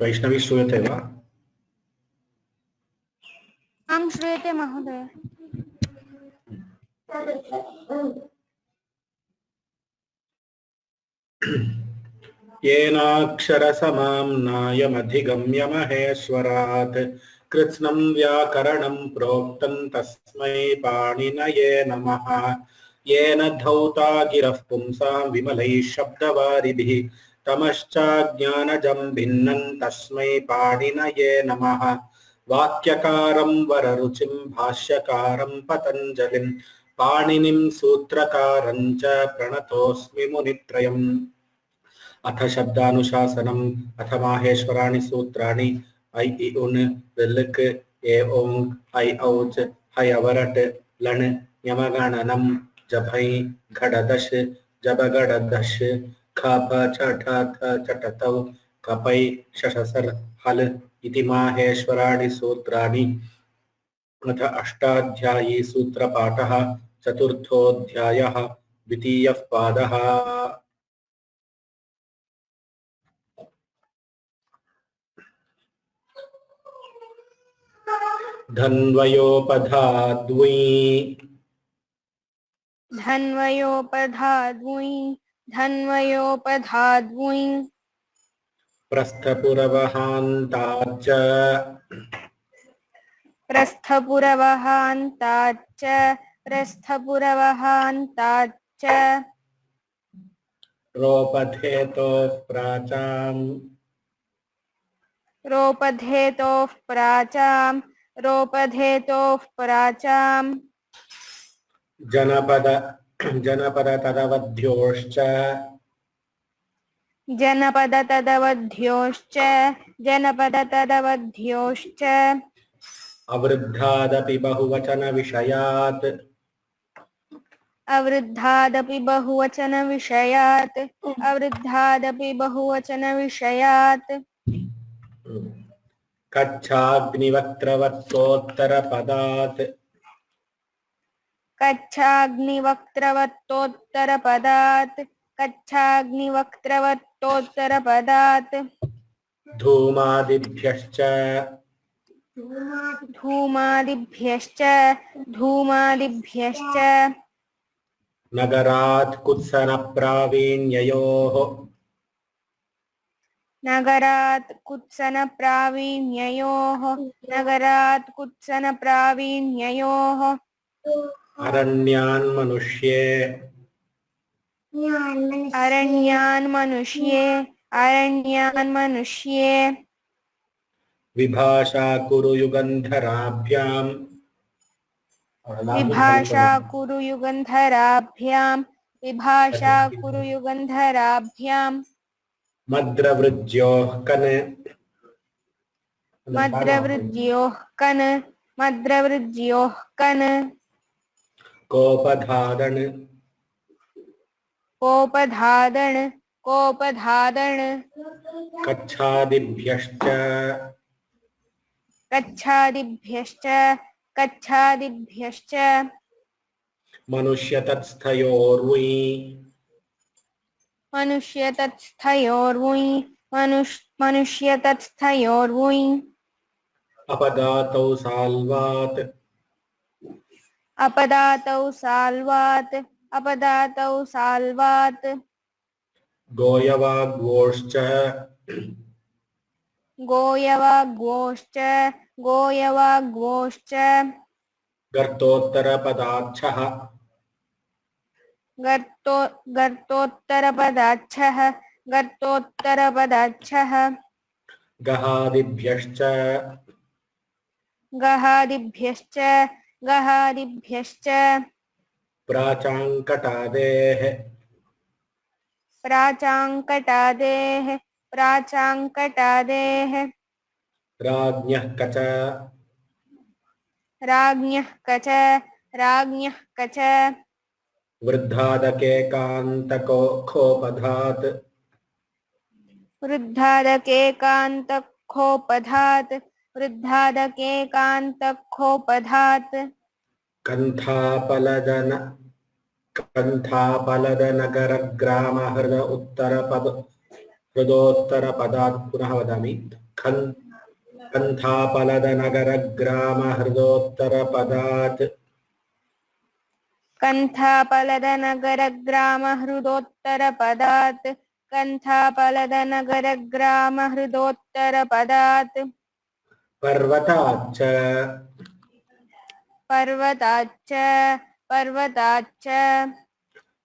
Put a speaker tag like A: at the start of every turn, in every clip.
A: वैष्णवी श्रूयते वा?
B: आं श्रूयते महोदय।
A: येनाक्षरसमाम्नायमधिगम्य महेश्वरात् कृत्स्नं व्याकरणं प्रोक्तं तस्मै पाणिनये नमः। येन धौता गिरः पुंसां विमलैः शब्दवारिभिः तमश्चाज्ञानजं भिन्नं तस्मै पाणिनये नमः। वाक्यकारं वररुचिं भाष्यकारं पतञ्जलिं पाणिनिं सूत्रकारं च प्रणतोऽस्मि मुनित्रयम्। अथ शब्दानुशासनम् अथ माहेश्वराणि सूत्राणि I E un ऋलृक् A ओङ् I औच् है अवरट् लण् यमगणनं जभै घडदश् जबगडदश् ख प छ ठ थ चटतौ कपै शशसर् हल् इति माहेश्वराणि सूत्राणि। अथ अष्टाध्यायी सूत्रपाठः चतुर्थोऽध्यायः द्वितीयः पादः। धन्वयोपधाद्वि
B: धन्वयोपधाद्वि
A: प्रस्थपुरवहान्ताच्च
B: प्रस्थपुरवहान्ताच्च
A: रोपधेतोः प्राचाम्
B: रोपधेतोः प्राचाम्
A: जनपद जनपदतदवध्योश्च
B: जनपदतदवध्योश्च
A: अवृद्धादपि बहुवचनविषयात्
B: अवृद्धादपि बहुवचनविषयात्
A: कच्छाग्निवक्त्रवत्तोत्तरपदात्
B: कच्छाग्निवक्त्रवत्तोत्तरपदात्
A: धूमादिभ्यश्च
B: धूमादिभ्यश्च
A: नगरात् कुत्सनप्रावीण्ययोः
B: नगरात् कुत्सनप्रावीण्ययोः अरण्यान् मनुष्ये
A: विभाषा कुरु युगन्धराभ्याम्
B: विभाषा कुरु युगन्धराभ्याम्
A: मद्रवृज्योः
B: कन्
A: कोपधादन्
B: कच्छादिभ्यश्च मनुष्यतत्स्थयोर्वुञ्
A: अपदातौ साल्वात् गोयवाग्वोश्च गर्तोत्तरपदाच्छः
B: गर्तोत्तरपदाच्छः
A: गहादिभ्यश्च प्राचाङ्कटादेः राज्ञः
B: कच
A: वृद्धादकेकान्तकोपधात् कन्थापलदनगरग्रामहृदोत्तरपदात् पुनः वदामि कन्थापलदनगरग्रामहृदोत्तरपदात्
B: कन्थापलदनगरग्रामहृदोत्तरपदात् कन्थापलदनगरग्रामहृदोत्तरपदात्
A: पर्वताच्च
B: पर्वताच्च पर्वताच्च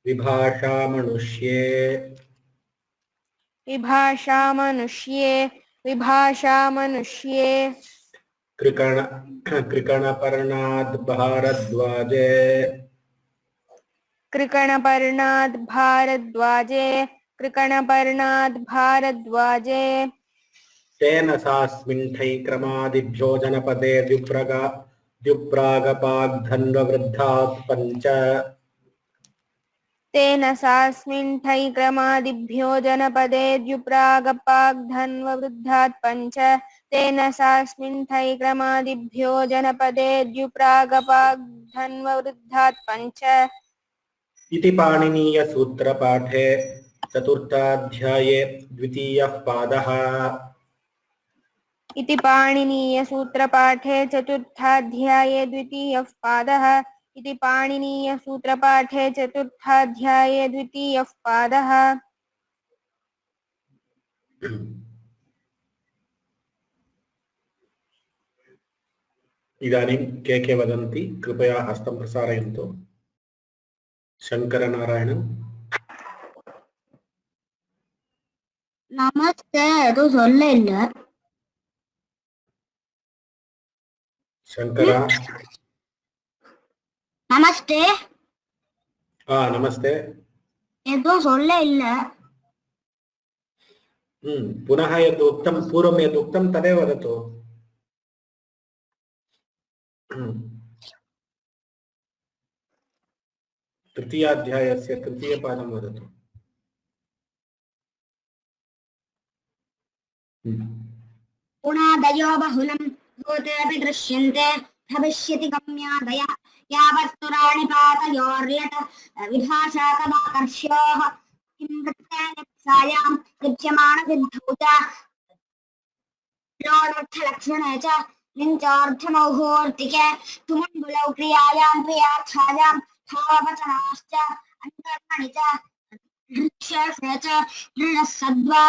A: विभाषामनुष्ये
B: विभाषामनुष्ये
A: कृकणपर्णाद् भारद्वाजे
B: कृकणपर्णाद् भारद्वाजे
A: तेन सास्मिन्ठैक्रमादिभ्यो जनपदे द्युप्रागपाग्धन्ववृद्धात् पञ्च
B: तेन सास्मिन्ठैक्रमादिभ्यो जनपदे द्युप्रागपाग्धन्ववृद्धात् पञ्च तेन सास्मिन्ठैक्रमादिभ्यो जनपदे द्युप्रागपाग्धन्ववृद्धात् पञ्च
A: इति पाणिनीयसूत्रपाठे चतुर्थाध्याये द्वितीयः पादः
B: इति पाणिनीयसूत्रपाठे चतुर्थाध्याये द्वितीयः पादः इति पाणिनीयसूत्रपाठे चतुर्थाध्याये द्वितीयः पादः
A: इदानीं के वदन्ति कृपया हस्तं प्रसारयन्तु। शङ्करनारायण
C: नमस्ते एदो सोल्ले इल्ल
A: शङ्कर
C: नमस्ते
A: नमस्ते
C: एदो सोल्ले इल्ल
A: पुनः यद् उक्तं पूर्वं यद् उक्तं तदेव वदतु। तृतीयाध्यायस्य तृतीयपादं वदतु।
C: उणादयो बहुलं भूतेऽपि दृश्यन्ते भविष्यति गम्यादय यावत्तुराणि पातयोर्यत् विभाषाकमाकर्ष्योः किं वृत्तेन युज्यमानसिद्धौ च लोणर्थलक्षणे च लिञ्चार्थमौहोर्तिके तुमुण्बुलौ क्रियायां क्रियार्थायां भाववचनाश्च अन्तर्मणि च दृक्ष्यर्थे च दृढः सद्वा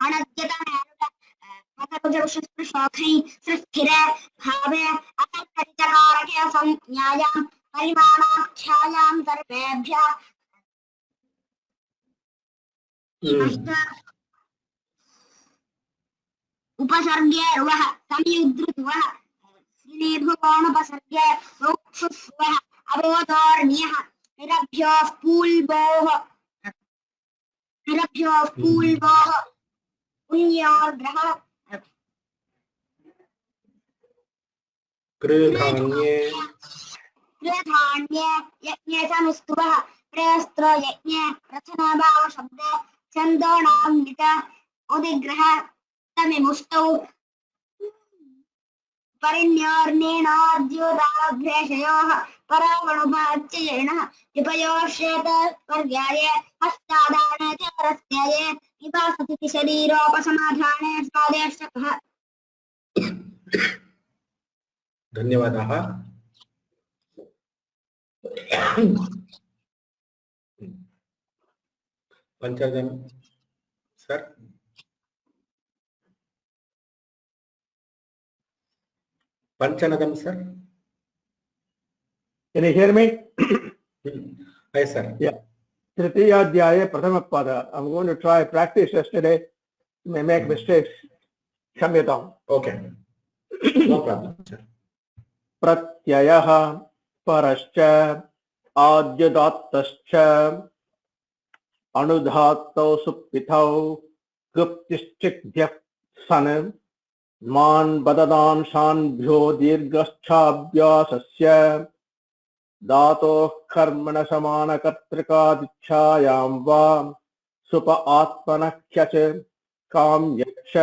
C: अनद्यतनशोखै सृष्टिरे भावे अतर्करिचकारके संज्ञायां परिमाणाख्यायां सर्वेभ्यः उपसर्गे रुवः संयुद्धृतुवः श्रीनिर्भुकोणुपसर्गे रोक्षुस्वः अवोधार्ण्यः निरभ्योः पूल्वोः पुण्योर्ग्रहः
A: कृधान्ये
C: यज्ञे सनुस्तुवः प्रेस्त्र यज्ञे रचनाभावशब्दे छन्दोनान्वित उदिग्रह तमिमुष्टौ परिण्योर्नेनाद्योदाभ्रेषयोः परावणुभाच्ययेन विपयोश्येत पर्याये हस्तादाने च रस्याये निपासति शरीरोपसमाधाने स्वादेशकः।
A: धन्यवादाः। पंचदम सर पंचनदम सर
D: Can you hear me?
A: Yes, sir.
D: Yeah. Tritiya Prathama Pada. I'm going to try practice yesterday. May make mistakes. Shamyatam.
A: Okay. No problem, sir.
D: Pratyayaha parascha adyadatascha anudhattau suppithau guptischikdhyak sanam man badadan shanbhyo dirghachhabhyasasya धातोः कर्मण समान कर्तृकादिच्छायां वा सुप आत्मनख्यच काम्यक्ष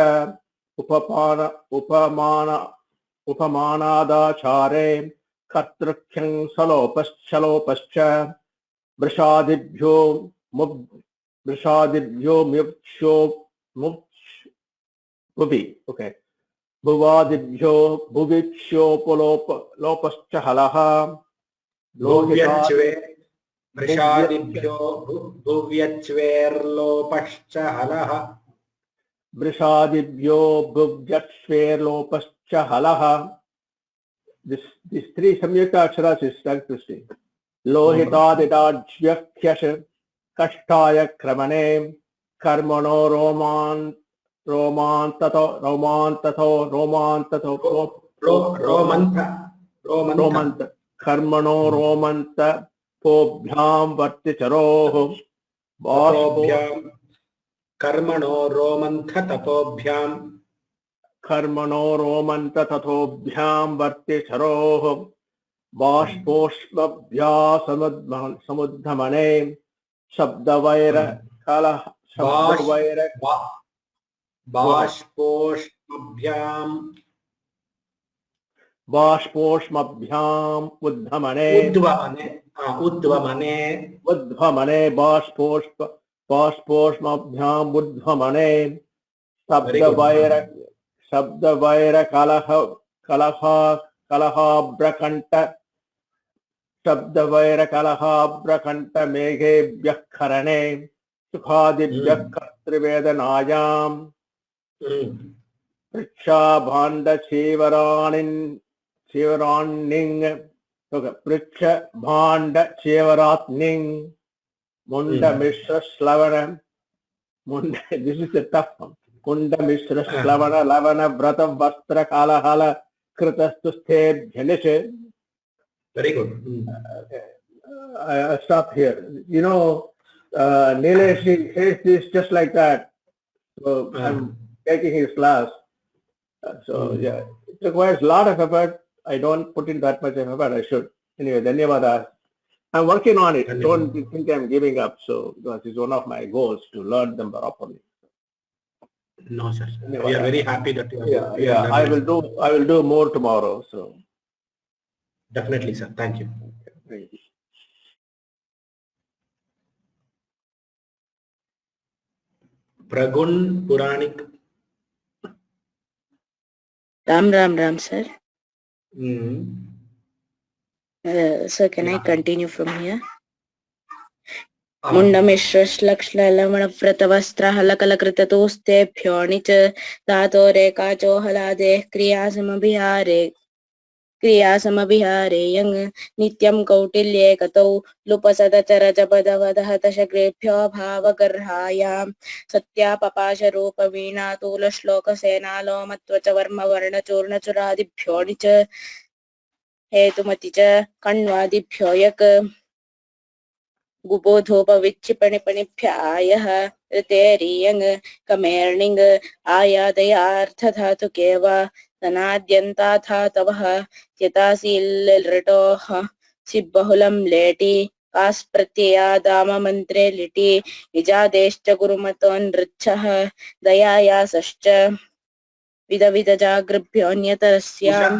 D: उपमानादाचारे कर्तृख्यं सलोपश्चलोपश्च वृषादिभ्यो Bhuvi. Okay. Bhuvadibhyo bhuvikshopuloposcha halaha.
A: भुव्यच्वे वृषादिभ्यो भुव्यच्वेर्लोपश्च हलः
D: Brishadibhyo bhuvjatshverlopascha halaha. These three samyukta aksharas is like to say. Lohitadidajvyakhyasha kashtaya kramane karmano romantato romanta karmano romanta pobhyam varticharoho
A: तपोभ्यां कर्मणो रोमन्थ तपोभ्यां
D: कर्मणो रोमन्त तथोभ्यां वर्तिचरोः बाष्पोष्मभ्यासमुद्धमने शब्दवैर कलह शब्दवैर बाष्पोष्मभ्याम् उद्धमने उद्धमने बाष्पोष्मभ्याम् उद्धमने शब्दवैर कलहाब्रकण्ठ शब्दवैरकलहाब्रकण्ठ मेघेभ्यः खरणे सुखादिभ्यः कर्तृवेदनायाम् पृच्छाभाण्डचेवराणिङ् पृच्छभाण्डचेवरात्निङ् मुण्डमिश्रश्लवण मुण्ड this is the tough one. मुण्डमिश्रश्लवण लवण व्रत वस्त्र कालहल कृतस्तुस्थे झनिष.
A: Very good.
D: I stop here. You know, Nilesh says this just like that. So I'm taking his class. So yeah, it requires a lot of effort. I don't put in that much effort. I should. Anyway, dhanyavadas. I'm working on it. Don't think I'm giving up. So because it's one of my goals to learn them properly.
A: No, sir. We are very happy that you are.
D: I will do more tomorrow. So
A: definitely, sir. Thank you.
D: Thank you.
A: Pragun Puranik.
E: Ram, sir. Sir, can I continue from here? मुण्डमिश्रश्लक्ष्ललवणव्रतवस्त्रहलकलकृततोस्तेभ्यो णिच धातो रेकाचो हलादेः क्रियासमभिहारे यङ् नित्यं कौटिल्ये कतौ लुपसदचरजपदवदहतशग्रेभ्यो भावगर्हायां सत्यापपाशरूपवीणातूलश्लोकसेनालोमत्वच वर्मवर्णचूर्णचुरादिभ्यो णिच हेतुमति च कण्वादिभ्यो यक् गुबोधोपविच्छिपणिपणिभ्यायः ऋतेरीयङ् कमेर्णिङ् आयादयार्थधातुके वा तनाद्यन्ताधातवः यतासील्लृटोः सिब्बहुलं लेटि कास्प्रत्ययादाममन्त्रे लिटि निजादेश्च गुरुमतोन्नृच्छः दयायासश्च विदविदजागृभ्योऽन्यतरस्याम्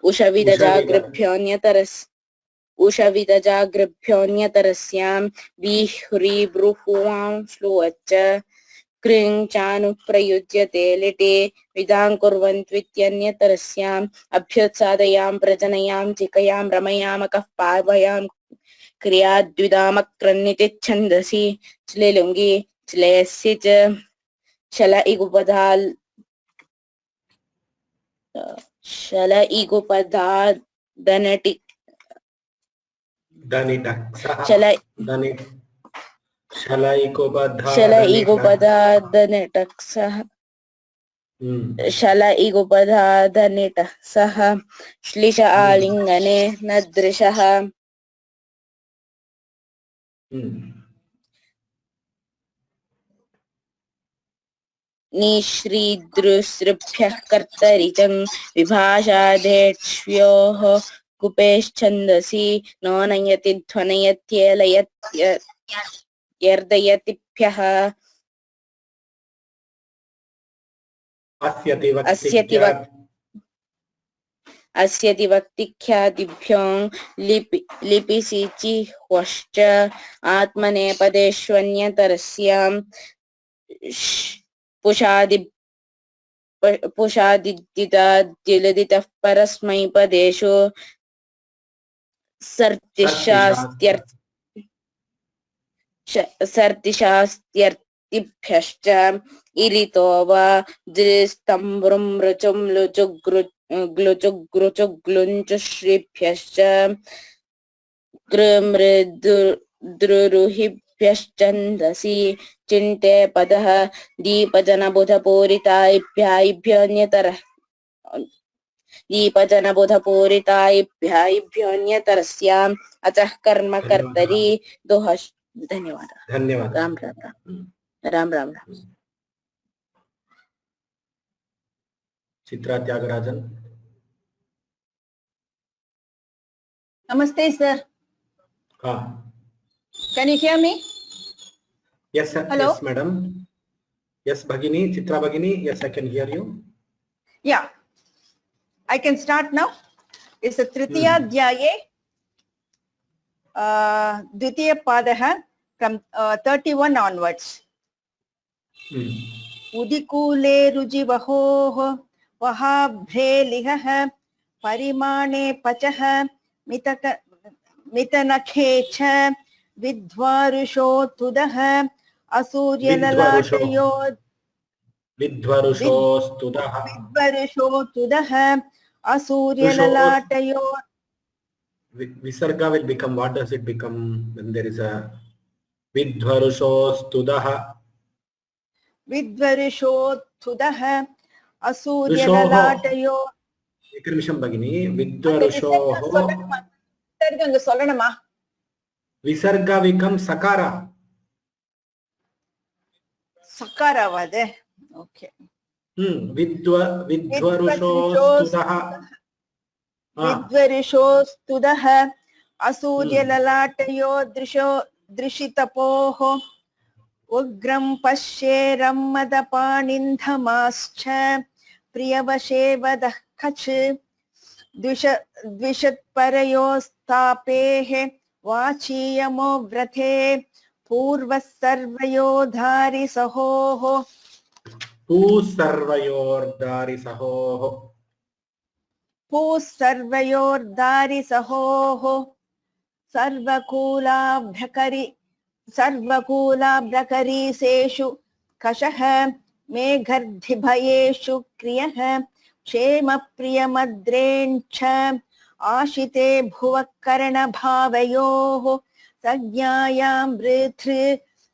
E: उषविदजागृभ्योऽन्यतरस्यां विह्रीबृहुवां श्लुवच्च कृञ् चानुप्रयुज्यते लिटे विदां कुर्वन्त्वित्यन्यतरस्याम् अभ्युत्सादयां प्रजनयां चिकयां रमयामकः पावयां क्रियाद्विदामक्रन्निति छन्दसि श्लिलुङ्गि श्लेयसि च शल इगुपदादनटि शल इगुपदादनिटः सह श्लिष आलिङ्गने नदृशः निश्रीदृसृभ्यः कर्तरिचं विभाषादेक्ष्योः कुपेश्छन्दसि नो नयति ध्वनयत्येलयत्यर्दयतिभ्यः अस्यति वक्तिख्यातिभ्यो लिपिसिचिह्वश्च आत्मनेपदेष्वन्यतरस्याम् पुषादिदितः परस्मैपदेषु सर्तिशास्त्यर्थिभ्यश्च इरितो वा दृस्तम्भ्रुं ऋचुं ग्लुचुग्लुचुग्लुञ्चुश्रीभ्यश्च कृमृद्रुरुहिभ्यश्चन्दसि चिन्ते पदः दीपजनबुधपूरिताभ्याभ्योऽन्यतरस्याम् अतः कर्म कर्तरि दोहश् धन्यवादः
A: धन्यवादः
E: राम राम राम राम
A: चित्रा Tyagarajan
F: Namaste, sir. Can you hear me?
A: Yes, sir.
F: Hello?
A: Yes, madam. Yes, Bhagini, Chitra Bhagini. Yes, I can hear you.
F: Yeah. I can start now. It's a Tritiya Dhyaye, Dvitiya Padaha from 31 onwards. Udikule rujivahoh vahabhre lihaha parimane pachaha mitanakhecha vidvarusho tudaha asuryalalatayo vidvarusho asuryalalatayo.
A: Visarga will become, what does it become when there is a vidvarushostudaha?
F: Vidvarushotudaha asuryalalatayo.
A: Ekrimisham Bhagini, vidvarushoho. Visarga becomes sakara.
F: Sakara vade. Okay.
A: Vidvarushostudaha.
F: Vidvarushostudaha asuryalalatayo drishitapoho ugram pasheram madapanindhamascha priyavashevadah kach dvishatparayostapehe vachiyamo vrathe purvasarvayodhari sahoho
A: Pusarvayordari sahoho.
F: Pusarvayordari sahoho sarvakula seshu kashaha meghardhibhayeshu kriyaha kshema priyamadrencha ashite bhuvakarana bhavayoho sajñāyam vrithri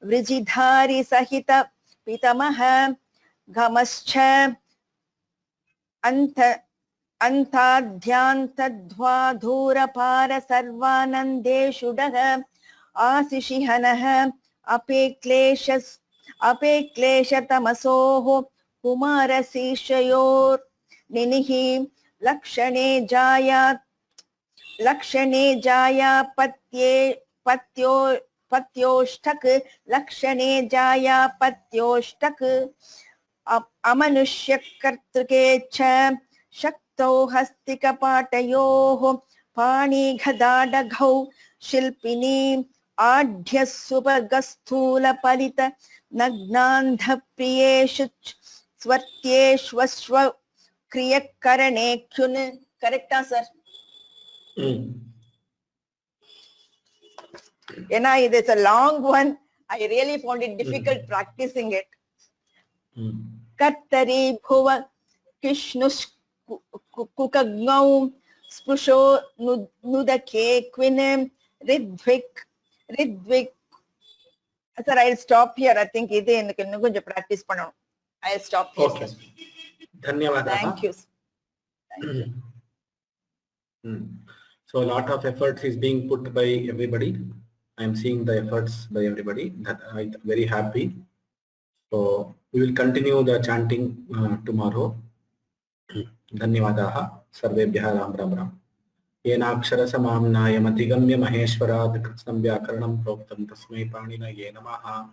F: vrijidhari sahita pitamaha gamascha antadhyantadhvādhūrapāra sarvānandeshudaha āsishihanaha apekleshatamasoho kumarasishayor ninihi lakshane jaya patyoshtak lakshane jaya patyoshtak amanushyakartrike cha shakto hastikapatayoho pani ghadadaghau shilpini adhyasupagastula palita nagnandha priyeshu swatyeshwaswa kriyakarane kyun. Correct, sir? It's a long one. I really found it difficult practicing it. Kattari bhuva kishnus kukagnaum spusho nudake quinem ridvik. Sir, I'll stop here. I think this practice. I'll stop here.
A: Okay. Dhanyawad.
F: Thank you.
A: So a lot of efforts is being put by everybody. I am seeing the efforts by everybody. That I'm very happy. So we will continue the chanting tomorrow. Dhanyawadaha. Sarvebhyaha ram ram ram. Yenakshara samamnaya matigamya maheshwarat kritsam vyakaranam proktam tasmai paninaye namaha.